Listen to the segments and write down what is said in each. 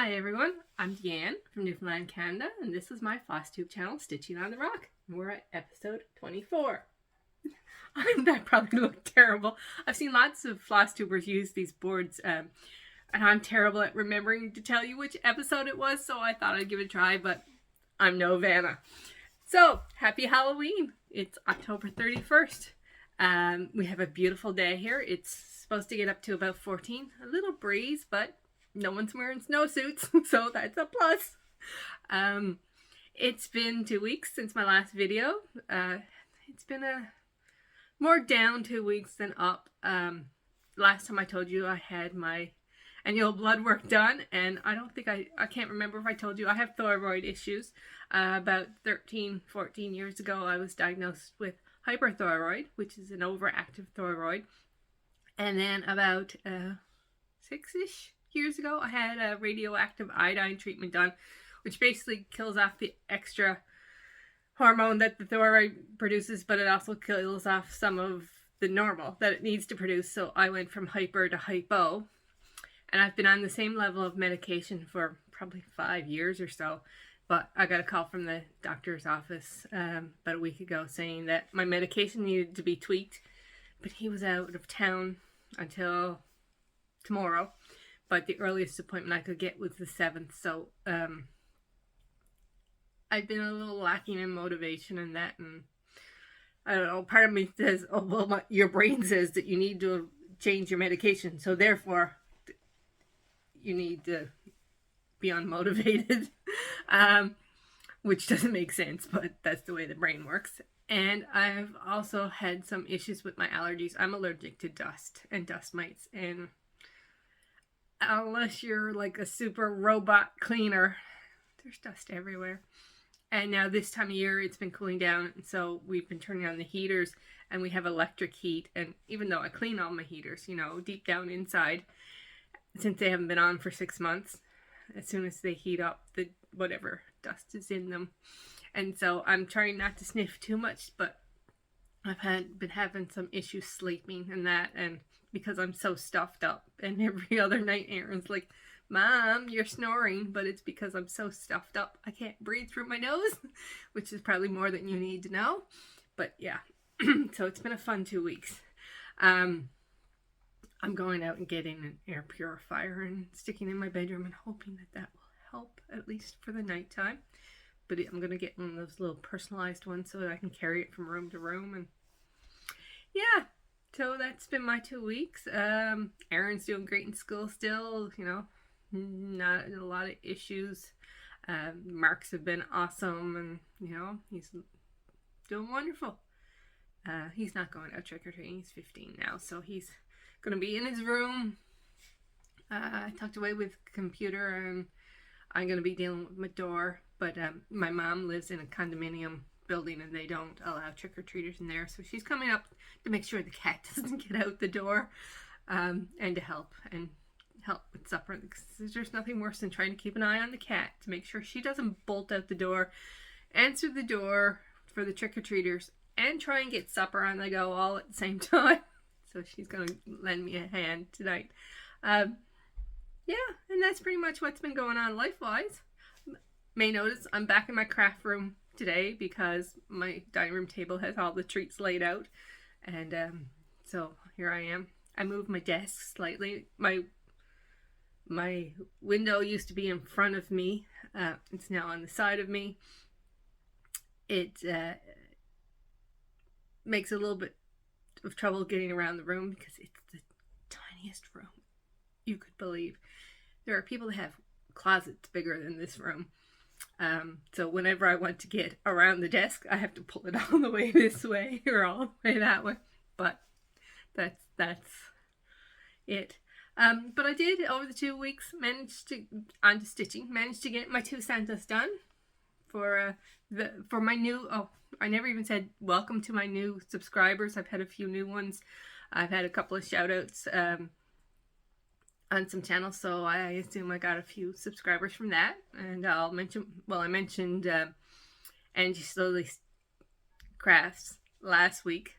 Hi everyone, I'm Deanne from Newfoundland, Canada, and this is my floss tube channel, Stitching on the Rock. And we're at episode 24. That probably looked terrible. I've seen lots of floss tubers use these boards, and I'm terrible at remembering to tell you which episode it was, so I thought I'd give it a try, but I'm no Vanna. So, happy Halloween! It's October 31st. We have a beautiful day here. It's supposed to get up to about 14. A little breeze, but no one's wearing snowsuits, so that's a plus. It's been 2 weeks since my last video. It's been a more down 2 weeks than up. Last time I told you I had my annual blood work done, and I don't think I can't remember if I told you I have thyroid issues. About 13, 14 years ago, I was diagnosed with hyperthyroid, which is an overactive thyroid. And then about 6-ish years ago, I had a radioactive iodine treatment done, which basically kills off the extra hormone that the thyroid produces, but it also kills off some of the normal that it needs to produce. So I went from hyper to hypo, and I've been on the same level of medication for probably 5 years or so. But I got a call from the doctor's office about a week ago saying that my medication needed to be tweaked, but he was out of town until tomorrow. But the earliest appointment I could get was the 7th, so I've been a little lacking in motivation in that, and I don't know, part of me says, oh, well, your brain says that you need to change your medication, so therefore you need to be unmotivated, which doesn't make sense, but that's the way the brain works. And I've also had some issues with my allergies. I'm allergic to dust and dust mites, and unless you're like a super robot cleaner, there's dust everywhere. And now this time of year it's been cooling down, and so we've been turning on the heaters, and we have electric heat. And even though I clean all my heaters, you know, deep down inside, since they haven't been on for 6 months, as soon as they heat up, the whatever dust is in them. And so I'm trying not to sniff too much, but I've been having some issues sleeping and that, and because I'm so stuffed up. And every other night Aaron's like, Mom, you're snoring, but it's because I'm so stuffed up I can't breathe through my nose, which is probably more than you need to know. But yeah, so it's been a fun 2 weeks. I'm going out and getting an air purifier and sticking in my bedroom and hoping that that will help, at least for the nighttime. But I'm going to get one of those little personalized ones so that I can carry it from room to room. And yeah, so that's been my 2 weeks. Aaron's doing great in school still, you know, not a lot of issues. Marks have been awesome, and you know, he's doing wonderful. He's not going out trick-or-treating. He's 15 now, so he's going to be in his room, tucked away with a computer, and I'm going to be dealing with my door. But my mom lives in a condominium building, and they don't allow trick-or-treaters in there, so she's coming up to make sure the cat doesn't get out the door, and to help with supper, because there's nothing worse than trying to keep an eye on the cat to make sure she doesn't bolt out the door, answer the door for the trick-or-treaters, and try and get supper on the go all at the same time. So she's going to lend me a hand tonight. Yeah, and that's pretty much what's been going on life-wise. May notice I'm back in my craft room today because my dining room table has all the treats laid out, and so here I am. I moved my desk slightly. My window used to be in front of me. It's now on the side of me. It makes a little bit of trouble getting around the room because it's the tiniest room you could believe. There are people that have closets bigger than this room. So whenever I want to get around the desk, I have to pull it all the way this way or all the way that way. But that's it. But I did, over the 2 weeks, manage to get my 2 Santas done for my new, I never even said welcome to my new subscribers. I've had a few new ones. I've had a couple of shout outs on some channels, so I assume I got a few subscribers from that. And I mentioned Angie Slowly Crafts last week,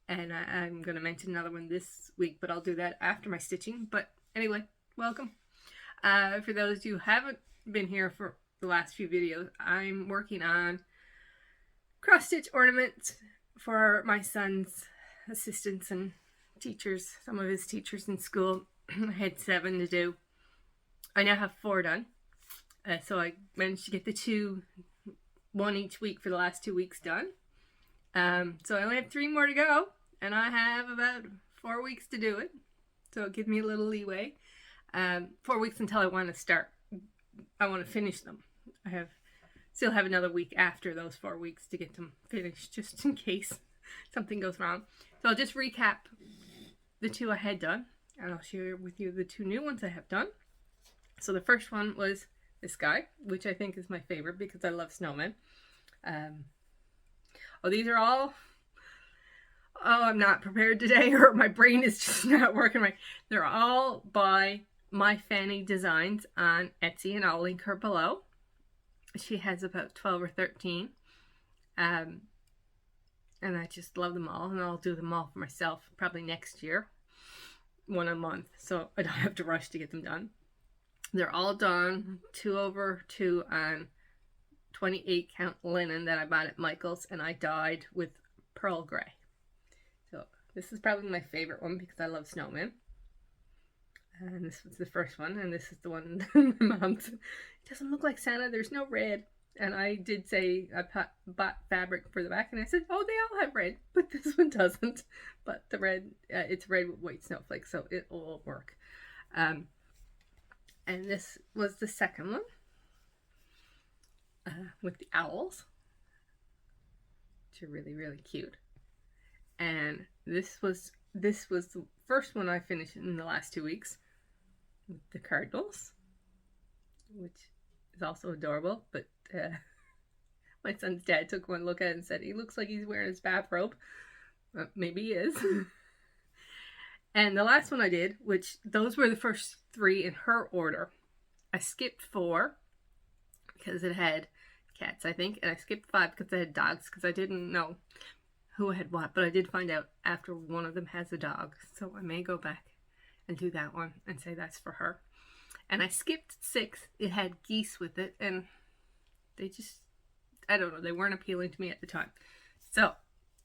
and I'm going to mention another one this week, but I'll do that after my stitching. But anyway, welcome. For those who haven't been here for the last few videos, I'm working on cross-stitch ornaments for my son's assistants and teachers, some of his teachers in school. I had 7 to do. I now have 4 done. So I managed to get the 2, 1 each week for the last 2 weeks done. So I only have 3 more to go, and I have about 4 weeks to do it. So it gives me a little leeway. 4 weeks until I want to start. I want to finish them. Still have another week after those 4 weeks to get them finished, just in case something goes wrong. So I'll just recap the 2 I had done, and I'll share with you the 2 new ones I have done. So the first one was this guy, which I think is my favorite because I love snowmen. These are all... I'm not prepared today, or my brain is just not working right. They're all by My Fanny Designs on Etsy, and I'll link her below. She has about 12 or 13. And I just love them all, and I'll do them all for myself probably next year. 1 a month, so I don't have to rush to get them done. They're all done 2/2 on 28 count linen that I bought at Michael's, and I dyed with pearl gray. So this is probably my favorite one because I love snowmen. And this was the first one, and this is the one my mom's. It doesn't look like Santa, there's no red. And I did say I bought fabric for the back, and I said, oh, they all have red, but this one doesn't. But the red, it's red with white snowflakes, so it will work. And this was the second one with the owls, which are really, really cute. And this was the first one I finished in the last 2 weeks with the cardinals, which is also adorable. But my son's dad took one look at it and said he looks like he's wearing his bathrobe. Maybe he is. And the last one I did, which those were the first 3 in her order. I skipped 4 because it had cats, I think, and I skipped 5 because it had dogs, because I didn't know who had what, but I did find out after one of them has a dog, so I may go back and do that one and say that's for her. And I skipped 6. It had geese with it, and they just, I don't know, they weren't appealing to me at the time. So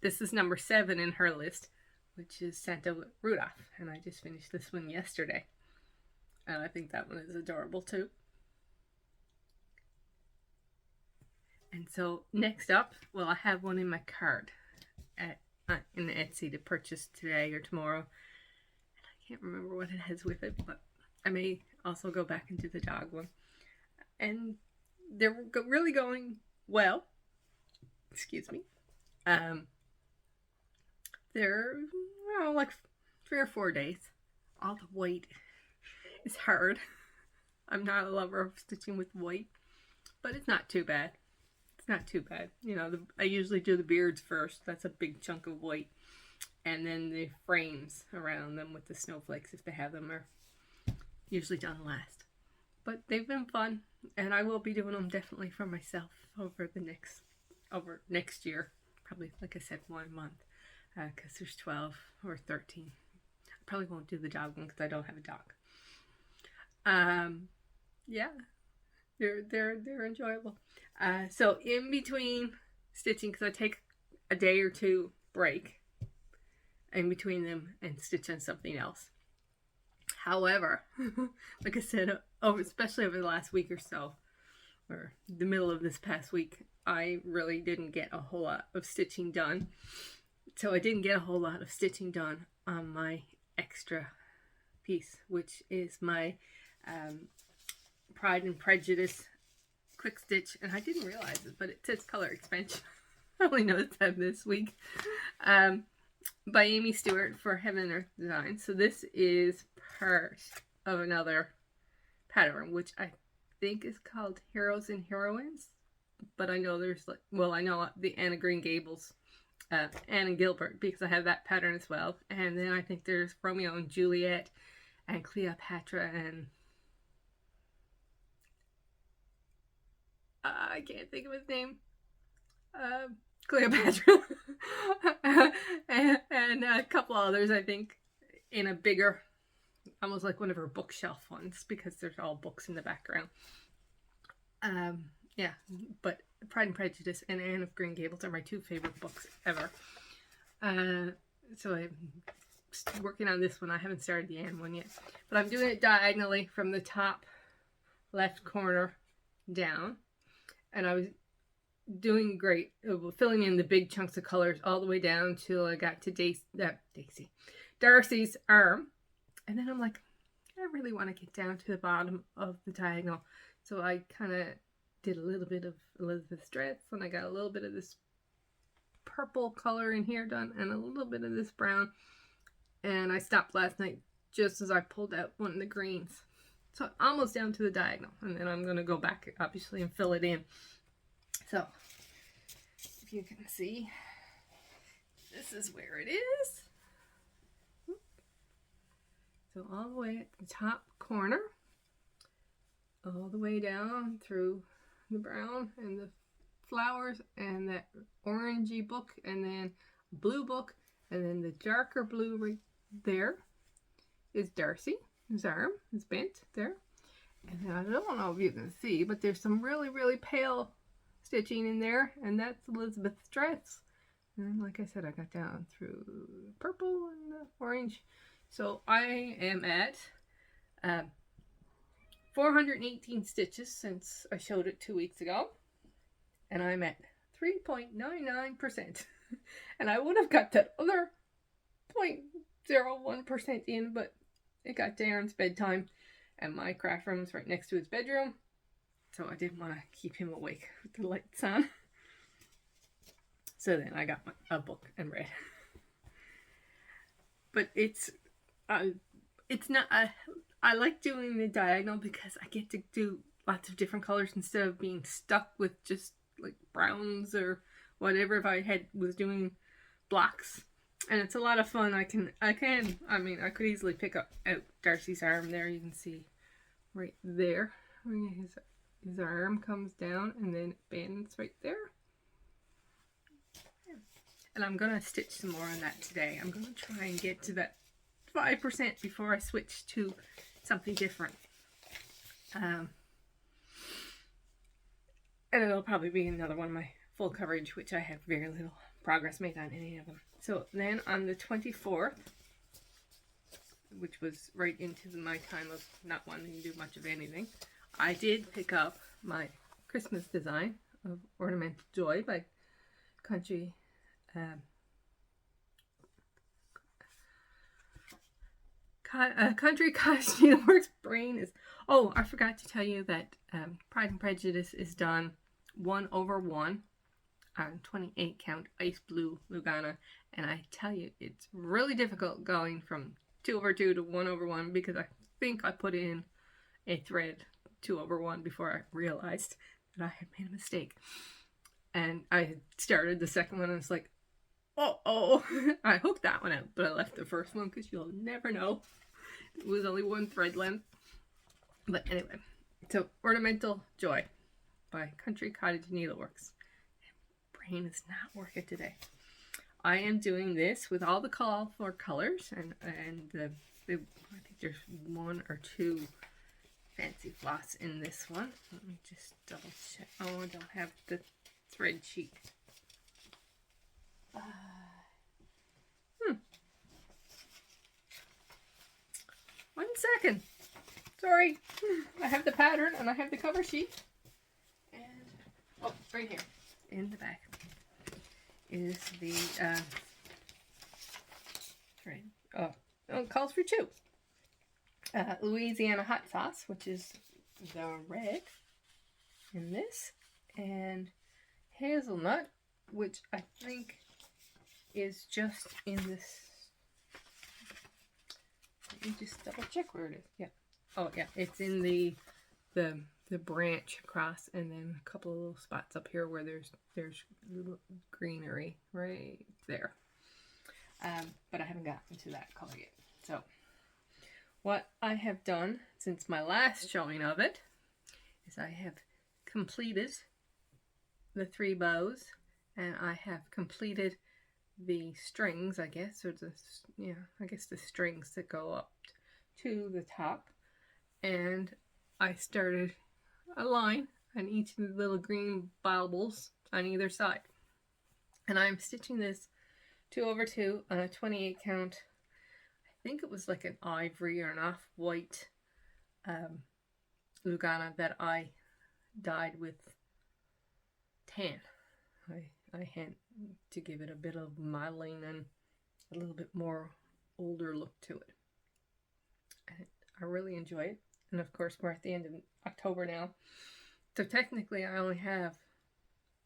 this is number 7 in her list, which is Santa Rudolph, and I just finished this one yesterday, and I think that one is adorable too. And so next up, well, I have one in my card in Etsy to purchase today or tomorrow, and I can't remember what it has with it, but I may also go back and do the dog one. And they're really going well. Excuse me. They're like 3 or 4 days. All the white is hard. I'm not a lover of stitching with white, but it's not too bad. It's not too bad. You know, I usually do the beards first. That's a big chunk of white. And then the frames around them with the snowflakes, if they have them, are usually done last. But they've been fun, and I will be doing them definitely for myself over next year. Probably, like I said, 1 a month, because there's 12 or 13. I probably won't do the dog one because I don't have a dog. Yeah, they're enjoyable. So in between stitching, because I take a day or 2 break in between them and stitch on something else. However, like I said, especially over the last week or so, or the middle of this past week, I really didn't get a whole lot of stitching done. So I didn't get a whole lot of stitching done on my extra piece, which is my Pride and Prejudice quick stitch, and I didn't realize it, but it says color expansion. I only noticed that this week. By Amy Stewart for Heaven and Earth Design. So this is part of another pattern, which I think is called Heroes and Heroines, but I know there's like, well, I know the Anna Green Gables, Anne and Gilbert, because I have that pattern as well. And then I think there's Romeo and Juliet and Cleopatra and I can't think of his name. Cleopatra and a couple others, I think, in a bigger almost like one of her bookshelf ones because there's all books in the background. Yeah, but Pride and Prejudice and Anne of Green Gables are my two favorite books ever. So I'm working on this one. I haven't started the Anne one yet, but I'm doing it diagonally from the top left corner down, and I was doing great, filling in the big chunks of colors all the way down till I got to Darcy's arm, and then I'm like, I really want to get down to the bottom of the diagonal, so I kind of did a little bit of Elizabeth's dress, and I got a little bit of this purple color in here done, and a little bit of this brown, and I stopped last night just as I pulled out one of the greens, so almost down to the diagonal, and then I'm going to go back obviously and fill it in. So if you can see, this is where it is. So all the way at the top corner, all the way down through the brown and the flowers and that orangey book, and then blue book, and then the darker blue right there is Darcy. His arm is bent there. And then I don't know if you can see, but there's some really, really pale stitching in there, and that's Elizabeth's dress. And like I said, I got down through the purple and the orange. So I am at 418 stitches since I showed it 2 weeks ago, and I'm at 3.99%. And I would have got that other 0.01% in, but it got Darren's bedtime, and my craft room is right next to his bedroom, so I didn't want to keep him awake with the lights on. So then I got a book and read. But it's not I like doing the diagonal because I get to do lots of different colors instead of being stuck with just like browns or whatever if I was doing blocks. And it's a lot of fun. I could easily pick out Darcy's arm there. You can see right there. His arm comes down and then it bends right there. And I'm going to stitch some more on that today. I'm going to try and get to that 5% before I switch to something different. And it'll probably be another one of my full coverage, which I have very little progress made on any of them. So then on the 24th, which was right into my time of not wanting to do much of anything, I did pick up my Christmas design of Ornamental Joy by Country Cottage Needleworks. Brain is... Oh, I forgot to tell you that Pride and Prejudice is done 1/1 on 28 count ice blue Lugana, and I tell you, it's really difficult going from 2/2 to 1/1 because I think I put in a thread 2/1 before I realized that I had made a mistake. And I had started the second one and it's like, oh, I hooked that one out, but I left the first one because you'll never know. It was only one thread length. But anyway, so Ornamental Joy by Country Cottage Needleworks. Brain is not working today. I am doing this with all the call for colors, and I think there's 1 or 2 fancy floss in this one. Let me just double check. Oh, I don't have the thread sheet. 1 second. Sorry. I have the pattern and I have the cover sheet. And oh, right here in the back is the thread. Oh, it calls for 2. Louisiana hot sauce, which is the red in this, and hazelnut, which I think is just in this. Let me just double check where it is. Yeah. Oh yeah, it's in the branch across, and then a couple of little spots up here where there's little greenery right there. But I haven't gotten to that color yet. So what I have done since my last showing of it is I have completed the 3 bows, and I have completed the strings, I guess, or the strings that go up to the top, and I started a line on each of the little green baubles on either side. And I'm stitching this 2/2 on a 28 count. I think it was like an ivory or an off-white Lugana that I dyed with tan. I had to give it a bit of modeling and a little bit more older look to it. I really enjoy it. And of course, we're at the end of October now. So technically, I only have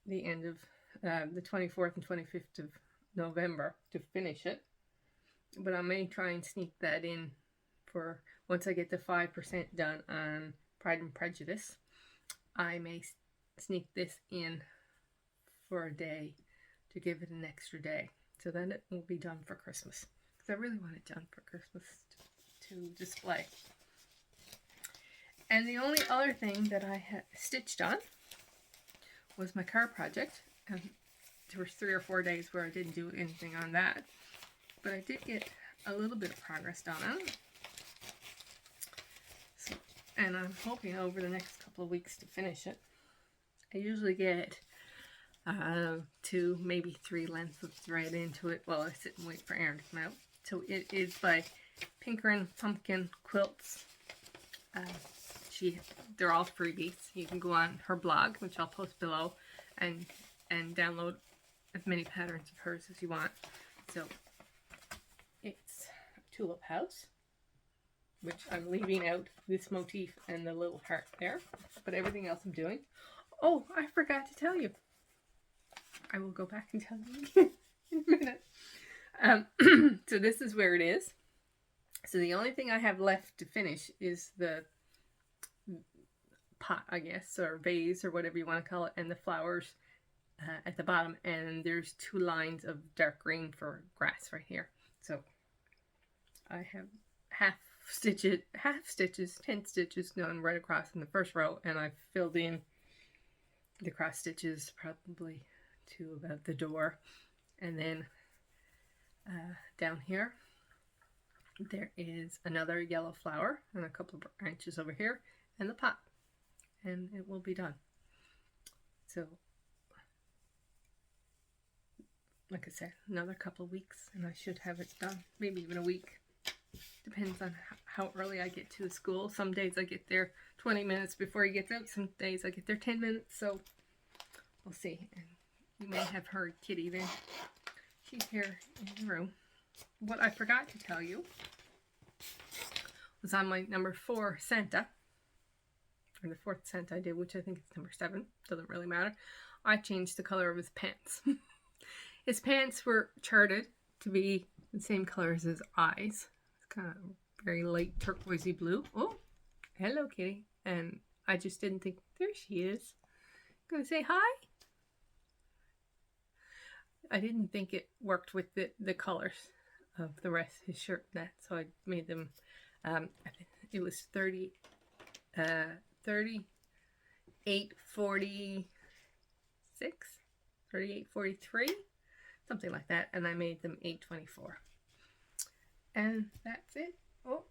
the end of the 24th and 25th of November to finish it. But I may try and sneak that in for once I get the 5% done on Pride and Prejudice. I may sneak this in for a day to give it an extra day. So then it will be done for Christmas. Because I really want it done for Christmas to display. And the only other thing that I had stitched on was my car project. And there were 3 or 4 days where I didn't do anything on that. But I did get a little bit of progress done on it. So, and I'm hoping over the next couple of weeks to finish it. I usually get 2, maybe 3 lengths of thread into it while I sit and wait for Erin to come out. So it is by Pinker & Pumpkin Quilts. They're all freebies. You can go on her blog, which I'll post below, and download as many patterns of hers as you want. So it's Tulip House, which I'm leaving out this motif and the little heart there, but everything else I'm doing. Oh, I forgot to tell you. I will go back and tell you in a minute. So this is where it is. So the only thing I have left to finish is the pot, I guess, or vase, or whatever you want to call it, and the flowers at the bottom. And there's 2 lines of dark green for grass right here. So I have half stitches, 10 stitches done right across in the first row, and I've filled in the cross stitches probably to about the door. And then down here there is another yellow flower and a couple of branches over here and the pot, and it will be done. So like I said, another couple of weeks and I should have it done, maybe even a week. Depends on how early I get to the school. Some days I get there 20 minutes before he gets out. Some days I get there 10 minutes. So we'll see. And you may have heard Kitty then. She's here in the room. What I forgot to tell you was on my number 4 Santa, or the 4th Santa I did, which I think is number 7. Doesn't really matter. I changed the color of his pants. His pants were charted to be the same color as his eyes. Kind of very light turquoisey blue. Oh, hello Kitty. And I just didn't think, there she is. Gonna say hi. I didn't think it worked with the colors of the rest of his shirt and that, so I made them, I think it was 3846, 3843, something like that, and I made them 824. And that's it. Oh.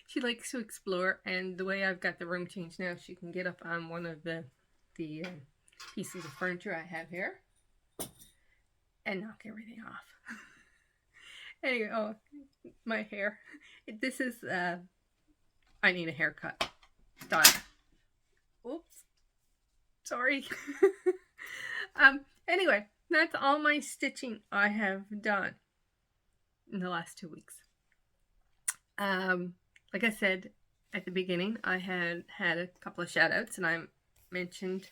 She likes to explore, and the way I've got the room changed now, she can get up on one of the pieces of furniture I have here and knock everything off. Anyway, oh, my hair. This is, I need a haircut. Done. Oops. Sorry. Anyway. That's all my stitching I have done in the last 2 weeks. Like I said at the beginning, I had a couple of shout outs, and I mentioned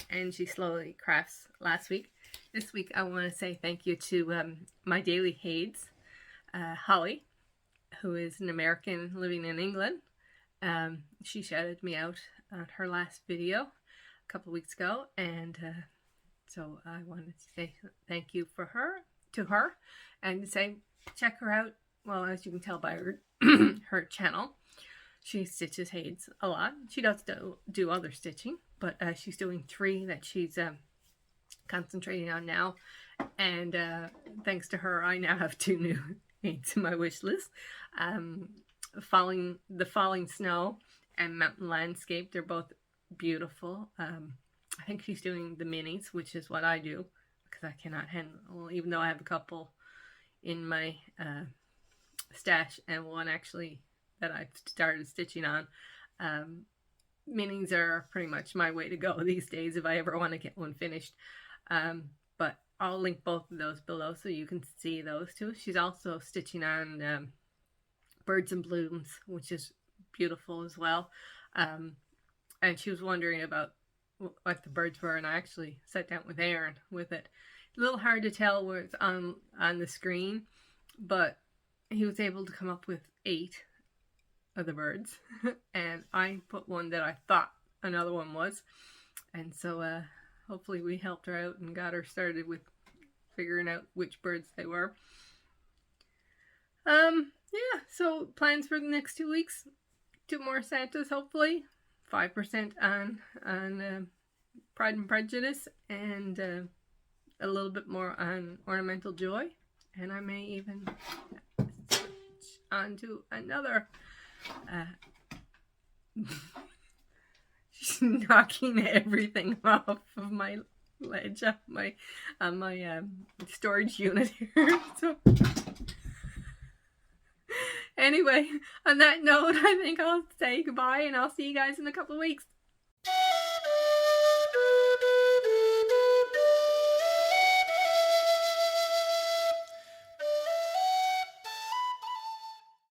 Angie Slowly Crafts last week. This week I want to say thank you to my daily HAEDs, Holly, who is an American living in England. She shouted me out on her last video a couple weeks ago, and so I wanted to say thank you to her, and to say check her out. Well, as you can tell by her her channel, she stitches HAEDs a lot. She does do other stitching, but she's doing 3 that she's concentrating on now, And thanks to her, I now have 2 new HAEDs in my wish list. The falling snow and mountain landscape, they're both beautiful. I think she's doing the minis, which is what I do, because I cannot handle, even though I have a couple in my stash and one actually that I've started stitching on. Minis are pretty much my way to go these days if I ever want to get one finished. But I'll link both of those below so you can see those two. She's also stitching on Birds and Blooms, which is beautiful as well. And she was wondering about what the birds were, and I actually sat down with Aaron with it. A little hard to tell where it's on the screen, but he was able to come up with 8 of the birds, and I put one that I thought another one was, and so hopefully we helped her out and got her started with figuring out which birds they were. Yeah, so plans for the next 2 weeks: 2 more Santas, hopefully, 5% on Pride and Prejudice, and a little bit more on Ornamental Joy, and I may even switch onto another. She's knocking everything off of my ledge of my storage unit here. So anyway, on that note, I think I'll say goodbye, and I'll see you guys in a couple of weeks.